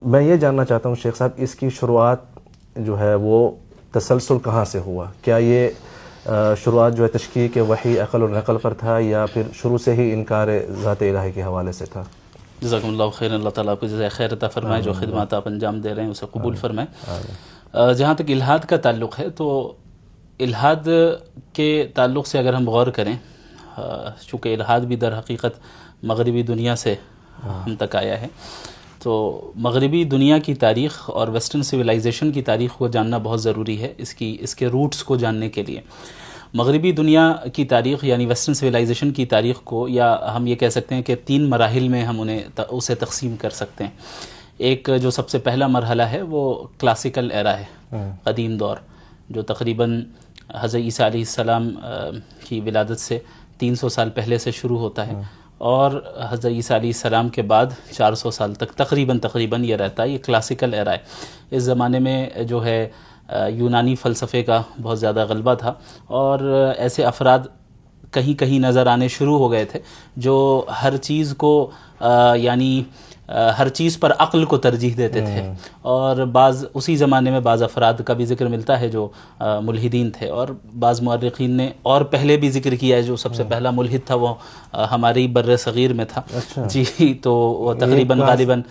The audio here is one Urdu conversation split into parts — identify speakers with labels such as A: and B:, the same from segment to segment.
A: میں یہ جاننا چاہتا ہوں شیخ صاحب، اس کی شروعات جو ہے وہ تسلسل کہاں سے ہوا؟ کیا یہ شروعات جو ہے تشکیک وحی عقل و نقل پر تھا، یا پھر شروع سے ہی انکار ذات الہی کے حوالے سے تھا؟
B: جزاکم اللہ خیر، اللہ تعالیٰ آپ کو جزائے خیر عطا فرمائے، جو خدمات آپ انجام دے رہے ہیں اسے قبول فرمائے۔ جہاں تک الحاد کا تعلق ہے تو الحاد کے تعلق سے اگر ہم غور کریں، چونکہ الحاد بھی در حقیقت مغربی دنیا سے ہم تک آیا ہے، تو مغربی دنیا کی تاریخ اور ویسٹرن سویلائزیشن کی تاریخ کو جاننا بہت ضروری ہے اس کے روٹس کو جاننے کے لیے۔ مغربی دنیا کی تاریخ یعنی ویسٹرن سویلائزیشن کی تاریخ کو، یا ہم یہ کہہ سکتے ہیں کہ 3 مراحل میں ہم اسے تقسیم کر سکتے ہیں۔ ایک جو سب سے پہلا مرحلہ ہے وہ کلاسیکل ایرا ہے، قدیم دور، جو تقریباً حضرت عیسیٰ علیہ السلام کی ولادت سے 300 سال پہلے سے شروع ہوتا ہے، اور حضرت عیسیٰ علیہ السلام کے بعد 400 سال تک تقریباً یہ رہتا ہے۔ یہ کلاسیکل ایرا ہے۔ اس زمانے میں جو ہے یونانی فلسفے کا بہت زیادہ غلبہ تھا، اور ایسے افراد کہیں کہیں نظر آنے شروع ہو گئے تھے جو ہر چیز کو یعنی ہر چیز پر عقل کو ترجیح دیتے تھے، اور اسی زمانے میں بعض افراد کا بھی ذکر ملتا ہے جو ملحدین تھے، اور بعض مورخین نے اور پہلے بھی ذکر کیا ہے۔ جو سب سے پہلا ملحد تھا وہ ہماری بر صغیر میں تھا، جی، تو وہ تقریباً غالباً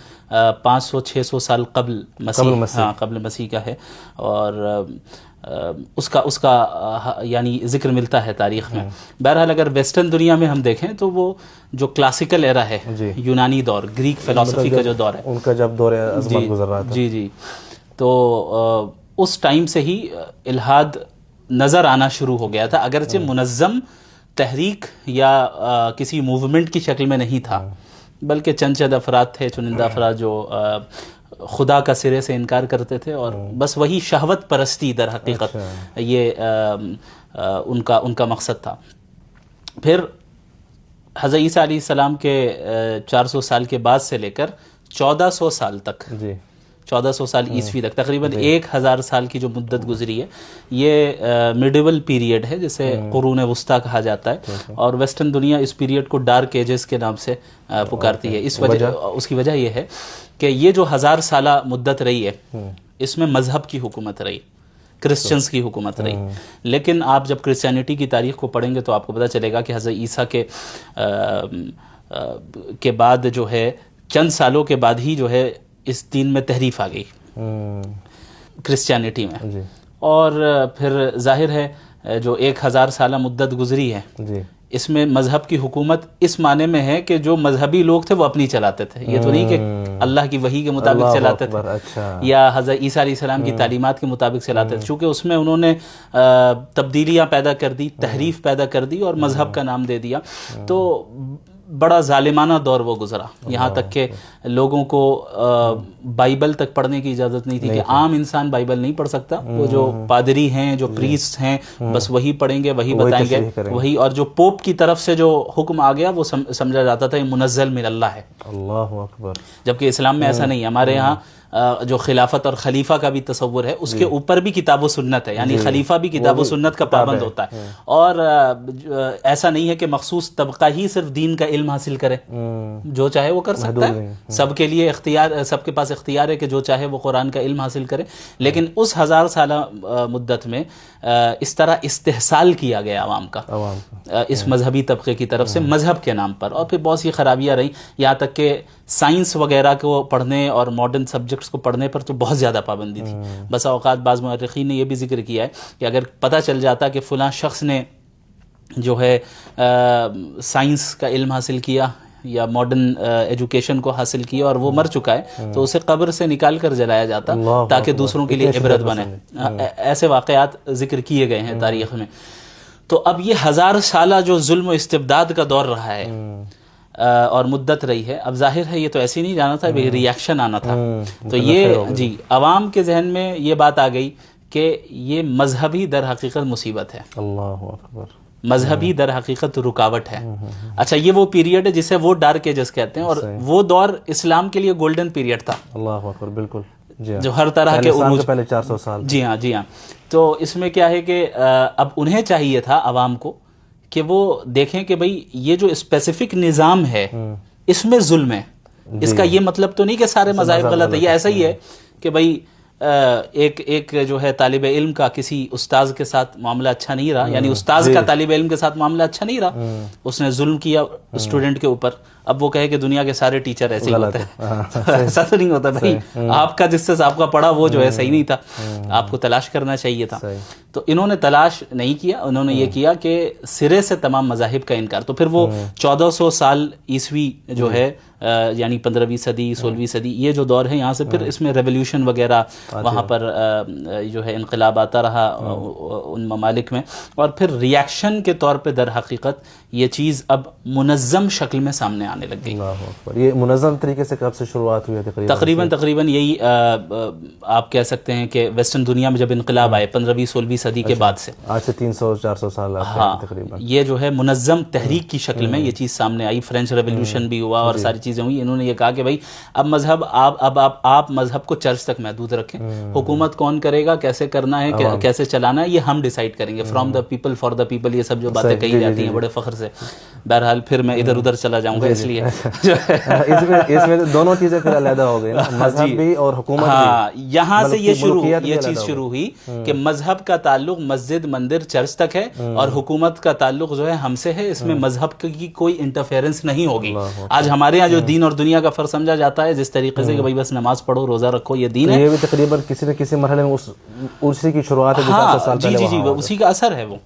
B: 500-600 سال قبل مسیح کا ہے، اور اس کا یعنی ذکر ملتا ہے تاریخ میں۔ بہرحال اگر ویسٹرن دنیا میں ہم دیکھیں تو وہ جو کلاسیکل ایرا ہے، یونانی دور، گریک فلسفی کا جو دور ہے،
A: ان کا جب دور عظمت گزر رہا تھا،
B: جی، تو اس ٹائم سے ہی الحاد نظر آنا شروع ہو گیا تھا، اگرچہ منظم تحریک یا کسی موومنٹ کی شکل میں نہیں تھا، بلکہ چند افراد تھے، چنندہ افراد جو خدا کا سرے سے انکار کرتے تھے، اور بس وہی شہوت پرستی در حقیقت یہ ان کا مقصد تھا۔ پھر حضرت عیسیٰ علیہ السلام کے 400 سال کے بعد سے لے کر 1400 سال تک، 1400 سال عیسوی تک، تقریباً 1000 سال کی جو مدت گزری ہے، یہ میڈیول پیریڈ ہے جسے قرون وسطیٰ کہا جاتا ہے، اور ویسٹرن دنیا اس پیریڈ کو ڈارک ایجز کے نام سے پکارتی ہے۔ اس کی وجہ یہ ہے کہ یہ جو 1000 سالہ مدت رہی ہے، اس میں مذہب کی حکومت رہی، کرسچنز کی حکومت رہی، لیکن آپ جب کرسچینٹی کی تاریخ کو پڑھیں گے تو آپ کو پتہ چلے گا کہ حضرت عیسیٰ کے بعد جو ہے چند سالوں کے بعد ہی جو ہے اس دین میں تحریف آ گئی، کرسچینٹی میں، اور پھر ظاہر ہے جو 1000 سالہ مدت گزری ہے، اس میں مذہب کی حکومت اس معنی میں ہے کہ جو مذہبی لوگ تھے وہ اپنی چلاتے تھے، یہ تو نہیں کہ اللہ کی وحی کے مطابق چلاتے تھے یا حضرت عیسیٰ علیہ السلام کی تعلیمات کے مطابق چلاتے تھے، چونکہ اس میں انہوں نے تبدیلیاں پیدا کر دی، تحریف پیدا کر دی، اور مذہب کا نام دے دیا، تو بڑا ظالمانہ دور وہ گزرا، یہاں تک کہ لوگوں کو بائبل تک پڑھنے کی اجازت نہیں تھی، کہ عام انسان بائبل نہیں پڑھ سکتا، وہ جو پادری ہیں، جو پریسٹ ہیں، بس وہی پڑھیں گے، وہی بتائیں گے، وہی، اور جو پوپ کی طرف سے جو حکم آ گیا وہ سمجھا جاتا تھا یہ منزل من اللہ ہے،
A: اللہ اکبر،
B: جبکہ اسلام میں ایسا نہیں ہے۔ ہمارے یہاں جو خلافت اور خلیفہ کا بھی تصور ہے، اس کے اوپر بھی کتاب و سنت ہے، یعنی خلیفہ بھی کتاب و سنت کا پابند ہوتا ہے، اور ایسا نہیں ہے کہ مخصوص طبقہ ہی صرف دین کا علم حاصل کرے، جو چاہے وہ کر سکتا ہے، سب کے لیے اختیار، سب کے پاس اختیار ہے کہ جو چاہے وہ قرآن کا علم حاصل کرے، لیکن اس 1000 سالہ مدت میں اس طرح استحصال کیا گیا عوام کا اس مذہبی طبقے کی طرف سے مذہب کے نام پر، اور پھر بہت سی خرابیاں رہیں، یہاں تک کہ سائنس وغیرہ کو پڑھنے اور ماڈرن سبجیکٹس کو پڑھنے پر تو بہت زیادہ پابندی تھی۔ بسا اوقات بعض مورخین نے یہ بھی ذکر کیا ہے کہ اگر پتہ چل جاتا کہ فلاں شخص نے جو ہے سائنس کا علم حاصل کیا یا ماڈرن ایجوکیشن کو حاصل کیا اور وہ مر چکا ہے، تو اسے قبر سے نکال کر جلایا جاتا تاکہ دوسروں کے لیے عبرت بنے۔ ایسے واقعات ذکر کیے گئے ہیں تاریخ میں۔ تو اب یہ 1000 سالہ جو ظلم و استبداد کا دور رہا ہے اور مدت رہی ہے، اب ظاہر ہے یہ تو ایسے نہیں جانا تھا، ریاکشن آنا تھا، تو یہ جی عوام کے ذہن میں یہ بات آ گئی کہ یہ مذہبی در حقیقت مصیبت ہے،
A: اللہ اکبر،
B: مذہبی در حقیقت رکاوٹ ہے۔ اچھا، یہ وہ پیریڈ ہے جسے وہ ڈارک ایجز کہتے ہیں، اور وہ دور اسلام کے لیے گولڈن پیریڈ تھا،
A: اللہ اکبر، بالکل،
B: جو ہر طرح کے عروج،
A: پہلے 400 سال،
B: جی ہاں، تو اس میں کیا ہے کہ اب انہیں چاہیے تھا عوام کو کہ وہ دیکھیں کہ بھئی یہ جو اسپیسیفک نظام ہے اس میں ظلم ہے، اس کا یہ مطلب تو نہیں کہ سارے مذاہب غلط ہے، یہ ایسا ہی ہے کہ بھائی ایک جو ہے طالب علم کا کسی استاذ کے ساتھ معاملہ اچھا نہیں رہا، یعنی استاذ کا طالب علم کے ساتھ معاملہ اچھا نہیں رہا، اس نے ظلم کیا اسٹوڈنٹ کے اوپر، اب وہ کہے کہ دنیا کے سارے ٹیچر ایسے ہی ہوتے ہیں، ایسا تو نہیں ہوتا بھائی، آپ کا جس سے سابقہ پڑھا وہ جو ہے صحیح نہیں تھا، آپ کو تلاش کرنا چاہیے تھا۔ تو انہوں نے تلاش نہیں کیا، انہوں نے یہ کیا کہ سرے سے تمام مذاہب کا انکار۔ تو پھر وہ 1400 سال عیسوی جو ہے، یعنی 15ویں صدی 16ویں صدی، یہ جو دور ہے، یہاں سے پھر اس میں ریولیوشن وغیرہ وہاں پر جو ہے انقلاب آتا رہا ان ممالک میں، اور پھر ریاکشن کے طور پہ در حقیقت یہ چیز اب منظم شکل میں سامنے آنے لگ گئی۔
A: یہ منظم طریقے سے کب سے شروعات ہوئی ہے؟
B: تقریباً یہی آپ کہہ سکتے ہیں کہ ویسٹرن دنیا میں جب انقلاب آئے 15ویں 16ویں صدی کے بعد سے،
A: آج سے 300-400 سال تقریباً،
B: یہ جو ہے منظم تحریک کی شکل میں یہ چیز سامنے آئی۔ فرینچ ریولیوشن بھی ہوا اور ساری چیزیں ہوئی۔ انہوں نے یہ کہا کہ بھائی اب مذہب آپ مذہب کو چرچ تک محدود رکھیں، حکومت کون کرے گا، کیسے کرنا ہے، کیسے چلانا ہے، یہ ہم ڈیسائیڈ کریں گے، from the people for the people, یہ سب جو باتیں کہی جاتی ہیں بڑے فخر سے۔ بہرحال پھر میں ادھر ادھر چلا جاؤں گا، اس لیے
A: اس میں دونوں چیزیں پھر علیحدہ ہو گئی نا، مذہب بھی اور حکومت بھی۔
B: ہاں، یہاں سے یہ چیز شروع ہوئی کہ مذہب کا تعلق مسجد مندر چرچ تک ہے، اور حکومت کا تعلق جو ہے ہم سے ہے، اس میں مذہب کی کوئی انٹرفیئرنس نہیں ہوگی۔ آج ہمارے یہاں جو دین اور دنیا کا فرق سمجھا جاتا ہے جس طریقے سے کہ بھائی بس نماز پڑھو، روزہ رکھو، یہ دین ہے،
A: یہ بھی تقریباً کسی نہ کسی مرحلے میں اسی کی شروعات ہے،
B: جی اسی کا اثر ہے وہ۔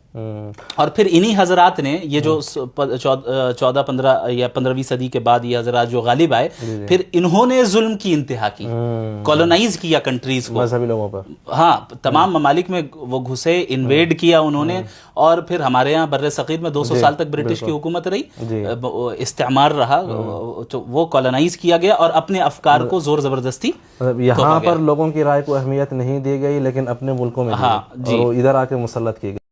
B: اور پھر انہی حضرات نے یہ جو 14-15 یا 15ویں صدی کے بعد یہ حضرات جو غالب آئے، پھر انہوں نے ظلم کی انتہا کی، کولونائز کیا کنٹریز کو،
A: مذہبی لوگوں پر،
B: ہاں تمام ممالک میں وہ گھسے، انویڈ کیا انہوں نے، اور پھر ہمارے یہاں بر صغیر میں 200 سال تک برٹش کی حکومت رہی، استعمار رہا، تو وہ کولونائز کیا گیا اور اپنے افکار کو زور زبردستی،
A: یہاں پر لوگوں کی رائے کو اہمیت نہیں دی گئی لیکن اپنے ملکوں میں اور ادھر آ کے مسلط کی گئی۔